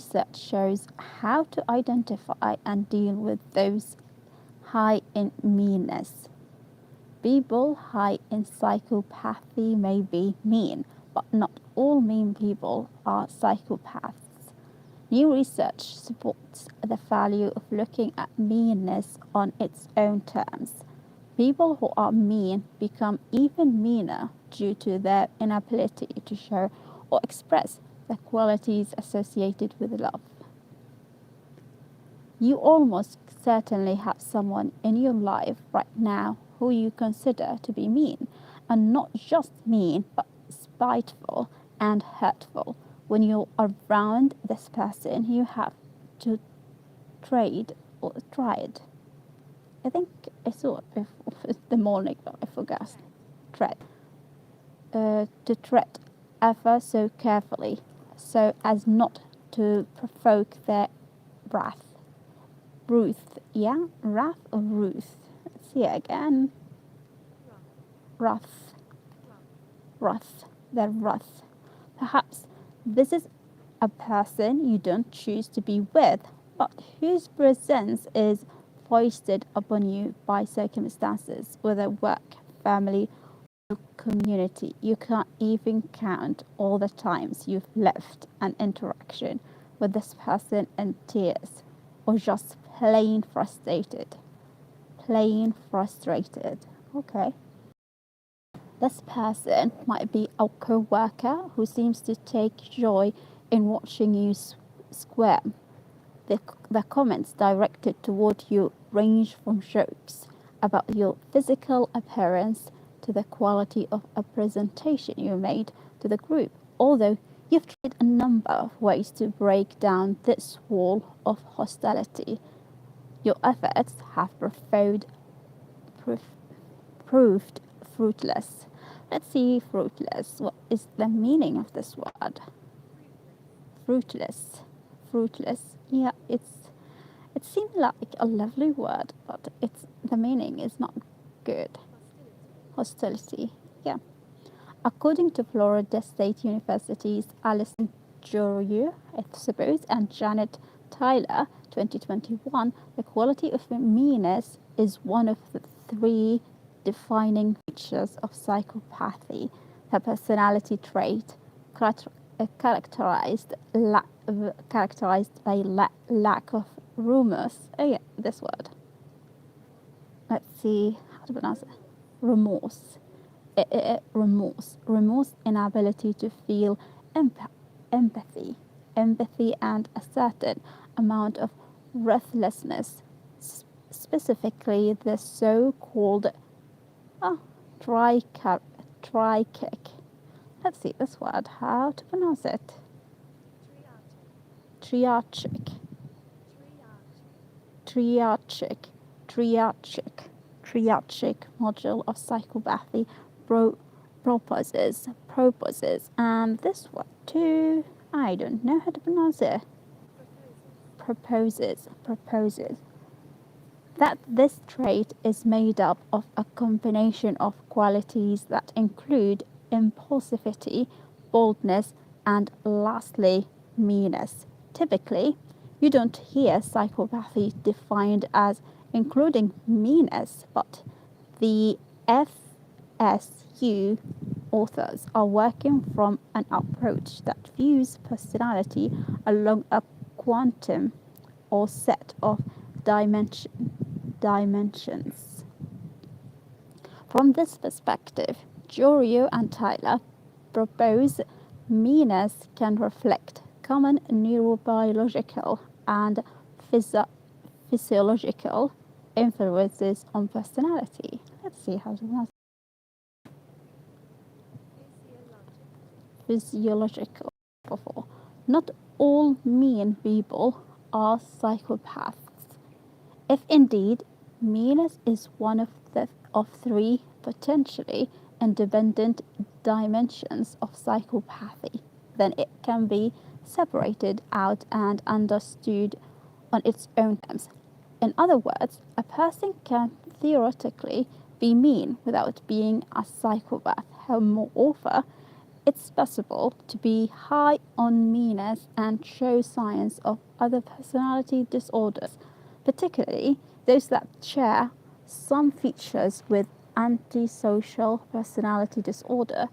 research shows how to identify and deal with those high in meanness. People high in psychopathy may be mean, but not all mean people are psychopaths. New research supports the value of looking at meanness on its own terms. People who are mean become even meaner due to their inability to show or express the qualities associated with love. You almost certainly have someone in your life right now who you consider to be mean, and not just mean, but spiteful and hurtful. When you're around this person, you have to tried. I think I saw it the morning, but I forgot. To tread ever so carefully, so as not to provoke their wrath. Wrath or Ruth? Let's see again. Wrath. Their wrath. Perhaps this is a person you don't choose to be with, but whose presence is foisted upon you by circumstances, whether work, family, or community. You can't even count all the times you've left an interaction with this person in tears, or just plain frustrated. Okay. This person might be a co-worker who seems to take joy in watching you squirm. The comments directed toward you range from jokes about your physical appearance to the quality of a presentation you made to the group, although you've tried a number of ways to break down this wall of hostility. Your efforts have proved fruitless. Let's see, fruitless. What is the meaning of this word? Fruitless. Yeah, it seems like a lovely word, but the meaning is not good. Hostility. Yeah. According to Florida State University's Alison Jorio, I suppose, and Janet Tyler, 2021, the quality of meanness is one of the three defining features of psychopathy, the personality trait characterized by lack of remorse. This word. Let's see how to pronounce it. Remorse. Remorse, inability to feel empathy, and a certain amount of breathlessness, specifically the so-called dry kick. Let's see this word, how to pronounce it. Triarchic module of psychopathy proposes, and this one too, I don't know how to pronounce it. Proposes that this trait is made up of a combination of qualities that include impulsivity, boldness, and lastly, meanness. Typically, you don't hear psychopathy defined as including meanness, but the FSU authors are working from an approach that views personality along a quantum or set of dimensions. From this perspective, Jorio and Tyler propose meanness can reflect common neurobiological and physiological influences on personality. Let's see how to pronounce it. Physiological. Not all mean people are psychopaths. If indeed meanness is one of three potentially independent dimensions of psychopathy, then it can be separated out and understood on its own terms. In other words, a person can theoretically be mean without being a psychopath. Moreover, It's possible to be high on meanness and show signs of other personality disorders, particularly those that share some features with antisocial personality disorder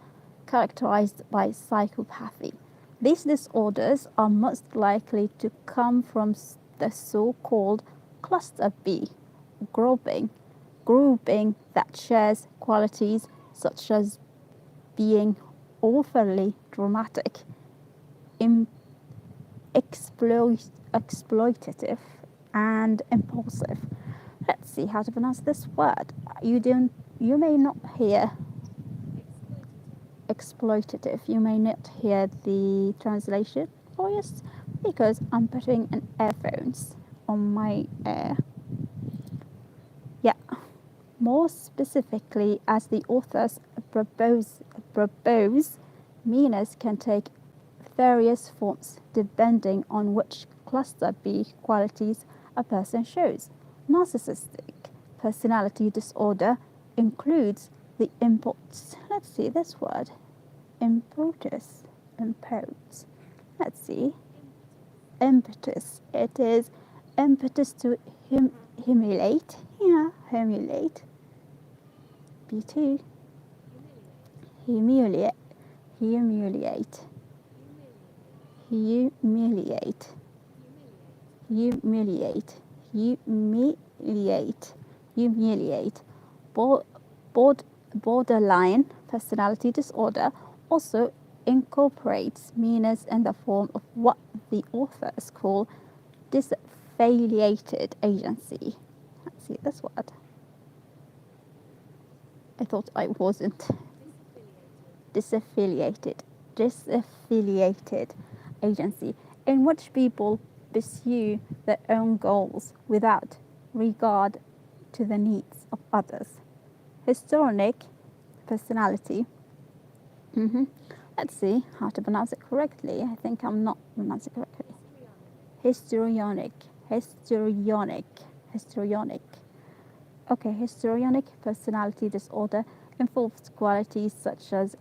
characterized by psychopathy. These disorders are most likely to come from the so-called cluster B grouping that shares qualities such as being overly dramatic, exploitative, and impulsive. Let's see how to pronounce this word. You may not hear exploitative. You may not hear the translation voice because I'm putting an earphones on my ear. Yeah. More specifically, as the authors propose, meanness can take various forms depending on which cluster B qualities a person shows. Narcissistic personality disorder includes the impetus. Let's see this word. Impetus. Let's see. Impetus. It is impetus to humiliate. Yeah, humiliate. B2. Humiliate. Humiliate. Humiliate. Humiliate. Humiliate. Humiliate. Borderline personality disorder also incorporates meanness in the form of what the authors call disaffiliated agency. Let's see this word. I thought I wasn't. Disaffiliated agency, in which people pursue their own goals without regard to the needs of others. Histrionic personality. Let's see how to pronounce it correctly. I think I'm not pronouncing it correctly. Histrionic. Okay, histrionic personality disorder involves qualities such as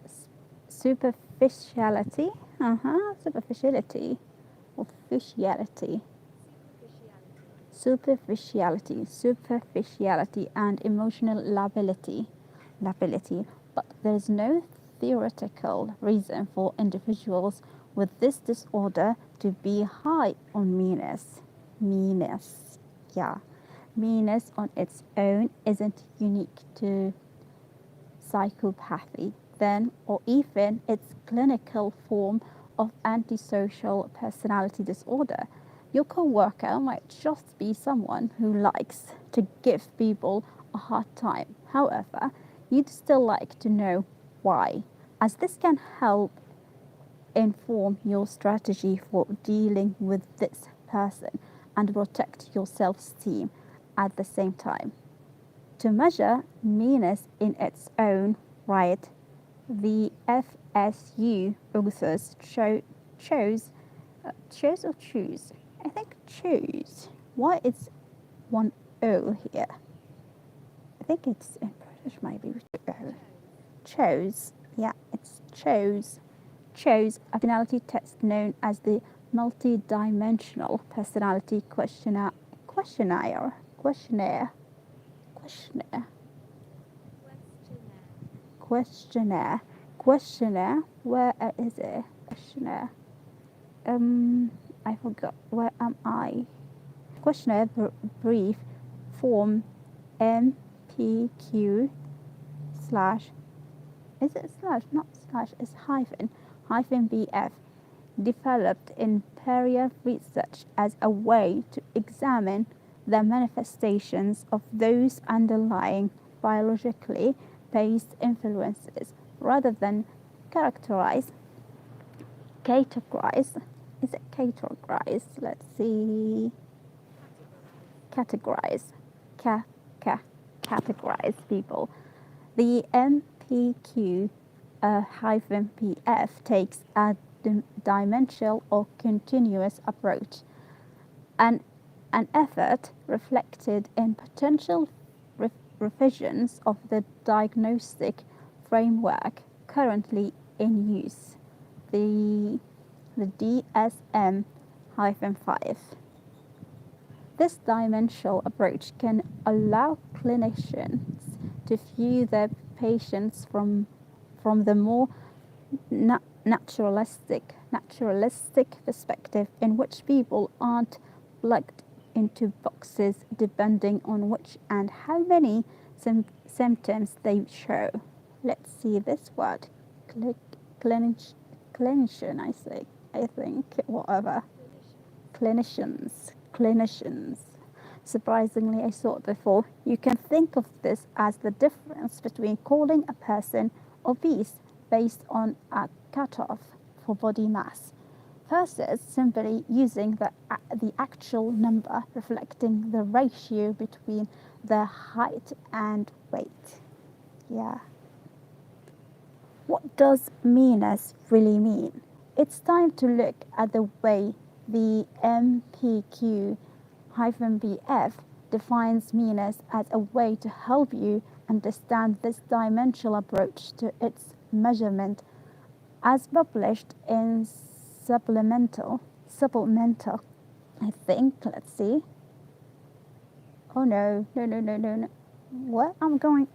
superficiality, and emotional lability. But there is no theoretical reason for individuals with this disorder to be high on meanness. Meanness on its own isn't unique to psychopathy, then, or even its clinical form of antisocial personality disorder. Your co-worker might just be someone who likes to give people a hard time. However, you'd still like to know why, as this can help inform your strategy for dealing with this person and protect your self-esteem at the same time. To measure meanness in its own right, the FSU authors choose. I think choose. Why is one O here? I think it's in British maybe with the O. Chose. Yeah, it's chose. Chose a personality test known as the multi-dimensional personality questionnaire. Where is it? Questionnaire. I forgot. Where am I? Questionnaire brief form MPQ slash. Is it slash? Not slash. It's hyphen BF. Developed in period research as a way to examine the manifestations of those underlying biologically based influences rather than categorize. Is it categorize? Let's see. Categorize people. The MPQ -PF takes a dimensional or continuous approach, an effort reflected in potential revisions of the diagnostic framework currently in use, the DSM-5. This dimensional approach can allow clinicians to view their patients from the more naturalistic perspective, in which people aren't plugged into boxes depending on which and how many symptoms they show. Let's see this word. Clinician, I think, whatever. Clinicians. Surprisingly, I saw it before. You can think of this as the difference between calling a person obese based on a cutoff for body mass versus simply using the actual number reflecting the ratio between their height and weight. Yeah. What does meanness really mean? It's time to look at the way the MPQ-BF defines meanness as a way to help you understand this dimensional approach to its measurement, as published in supplemental, I think. Let's see. Oh no. Where I'm going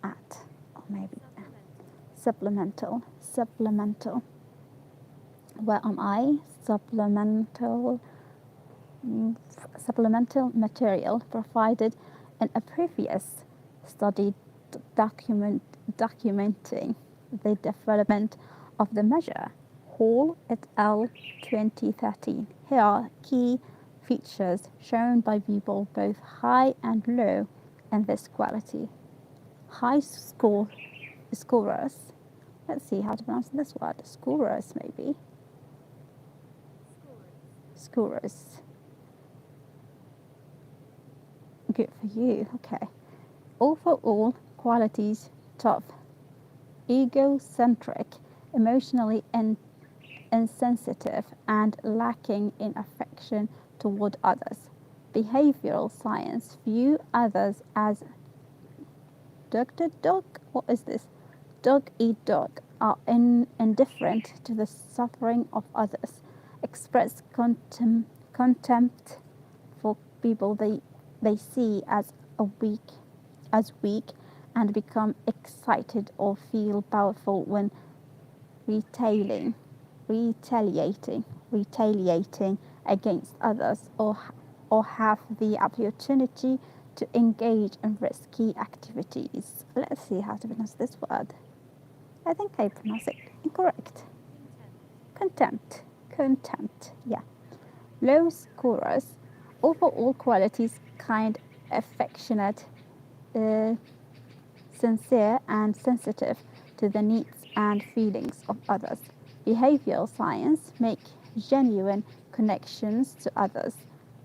at, or maybe supplemental. Where am I? Supplemental material provided in a previous study documenting the development of the measure, Hall et al. 2013. Here are key features shown by people both high and low in this quality. High scorers. Let's see how to pronounce this word. Scorers, maybe. Scorers. Good for you. Okay. Overall qualities top. Egocentric, emotionally insensitive, and lacking in affection toward others. Behavioral science view others as dog. What is this? Dog eat dog. Are indifferent to the suffering of others. Express contempt for people they see as weak, and become excited or feel powerful when retaliating against others, or have the opportunity to engage in risky activities. Let's see how to pronounce this word. I think I pronounce it incorrect. Contempt. Yeah. Low scorers. Overall qualities: kind, affectionate, sincere, and sensitive to the needs and feelings of others. Behavioral science: make genuine connections to others,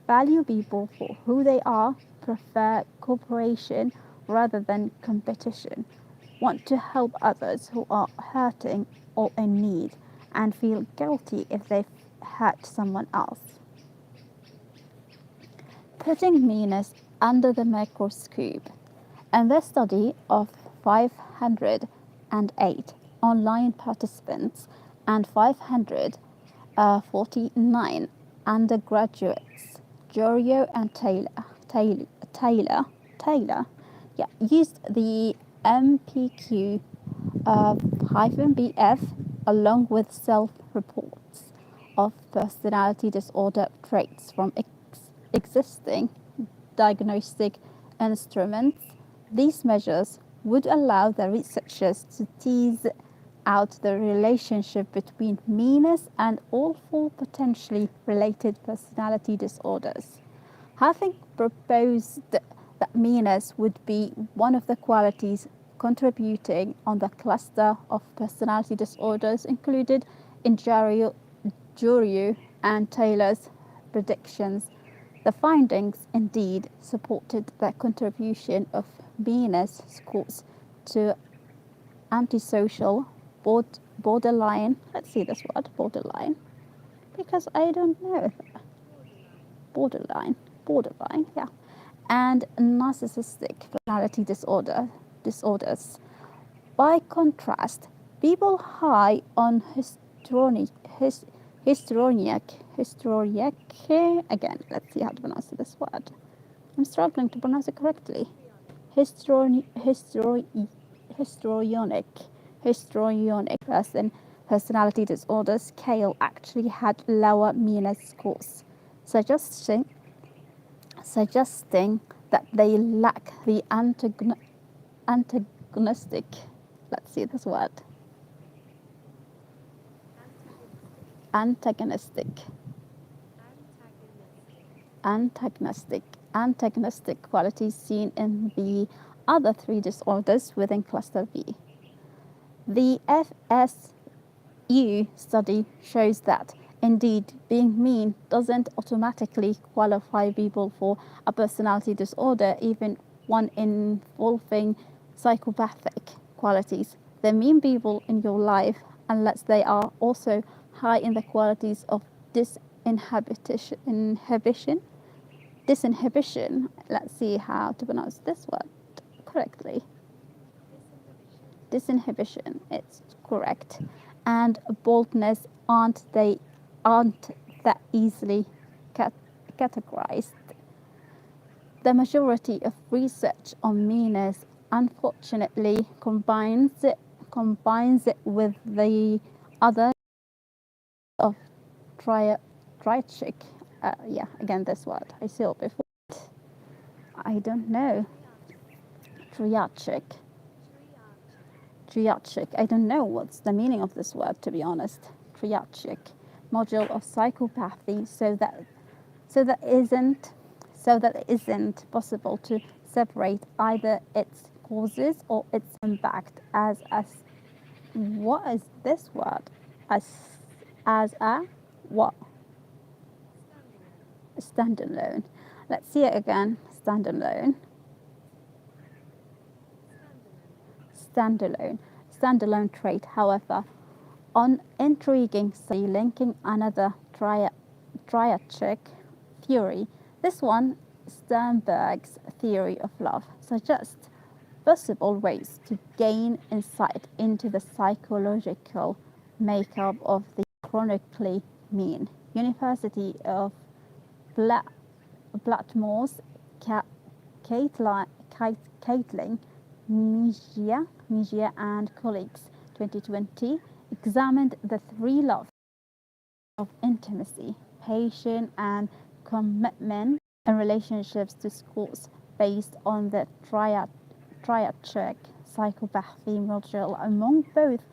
value people for who they are, prefer cooperation rather than competition, want to help others who are hurting or in need, and feel guilty if they've hurt someone else. Putting meanness under the microscope. In the study of 508 online participants and 549 undergraduates, Jorio and Taylor used the MPQ-BF along with self-reports of personality disorder traits from existing diagnostic instruments. These measures would allow the researchers to tease out the relationship between meanness and all 4 potentially related personality disorders. Having proposed that meanness would be one of the qualities contributing on the cluster of personality disorders included in Jorio and Taylor's predictions, the findings indeed supported the contribution of meanness scores to antisocial, borderline, let's see this word, borderline, because I don't know, borderline, and narcissistic personality disorders, By contrast, people high on histrionic, again, let's see how to pronounce this word. I'm struggling to pronounce it correctly. Histrionic personality disorder scale actually had lower meanness scores, suggesting that they lack the antagonistic, let's see this word, antagonistic qualities seen in the other three disorders within cluster B. The FSU study shows that indeed being mean doesn't automatically qualify people for a personality disorder, even one involving psychopathic qualities. The mean people in your life, unless they are also high in the qualities of disinhibition. Let's see how to pronounce this word correctly. Disinhibition, it's correct. And boldness aren't that easily categorized. The majority of research on meanness unfortunately combines it with the other of triachic. Again this word I saw before. I don't know. Triachic. I don't know what's the meaning of this word, to be honest. Triachic module of psychopathy, so that it isn't possible to separate either its causes or its impact as what is this word? As a what? Standalone. Let's see it again. Standalone trait, however, on intriguing study linking another triachic theory. This one, Sternberg's theory of love, suggests possible ways to gain insight into the psychological makeup of the chronically mean. University of Blackmore's Caitlin Migia and colleagues 2020 examined the three loves of intimacy, patience, and commitment in relationships to scores based on the triachic psychopathy module among both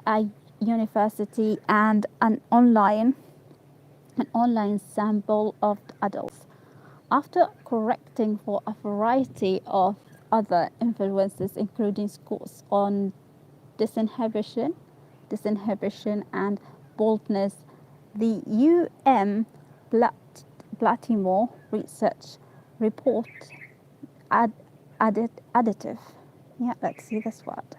a university and an online sample of adults. After correcting for a variety of other influences, including scores on disinhibition and boldness, the Blackmore research report additive. Let's see this word.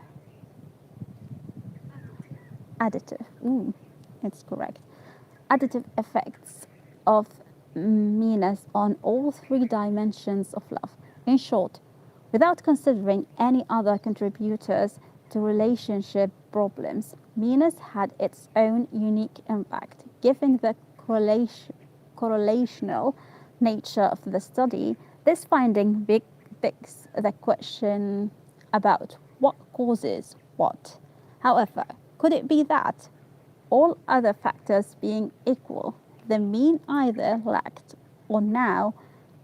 Additive. It's correct. Additive effects of meanness on all three dimensions of love. In short, without considering any other contributors to relationship problems, meanness had its own unique impact. Given the correlational nature of the study, this finding begs the question about what causes what. However, could it be that, all other factors being equal, the mean either lacked or now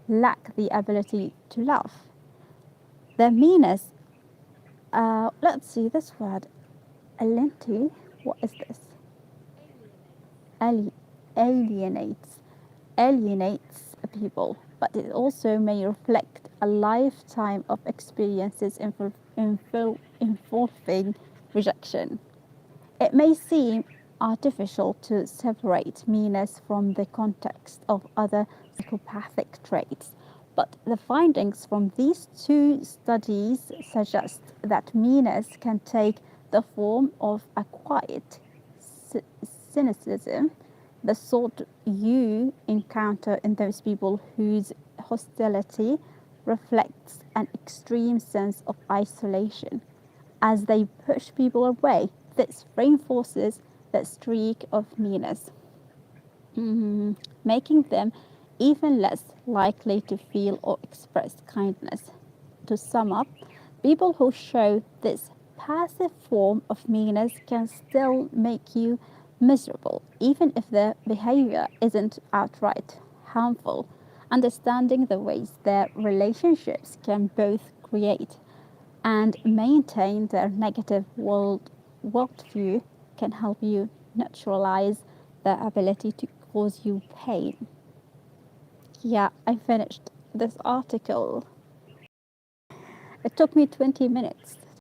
lack the ability to love? The meanness, let's see this word, alenti, what is this? Alienates people, but it also may reflect a lifetime of experiences involving rejection. It may seem artificial to separate meanness from the context of other psychopathic traits, but the findings from these two studies suggest that meanness can take the form of a quiet cynicism, the sort you encounter in those people whose hostility reflects an extreme sense of isolation. as they push people away. This reinforces the streak of meanness, making them even less likely to feel or express kindness. To sum up, people who show this passive form of meanness can still make you miserable, even if the behavior isn't outright harmful. Understanding the ways their relationships can both create and maintain their negative worldview can help you neutralize the ability to cause you pain. Yeah, I finished this article. It took me 20 minutes.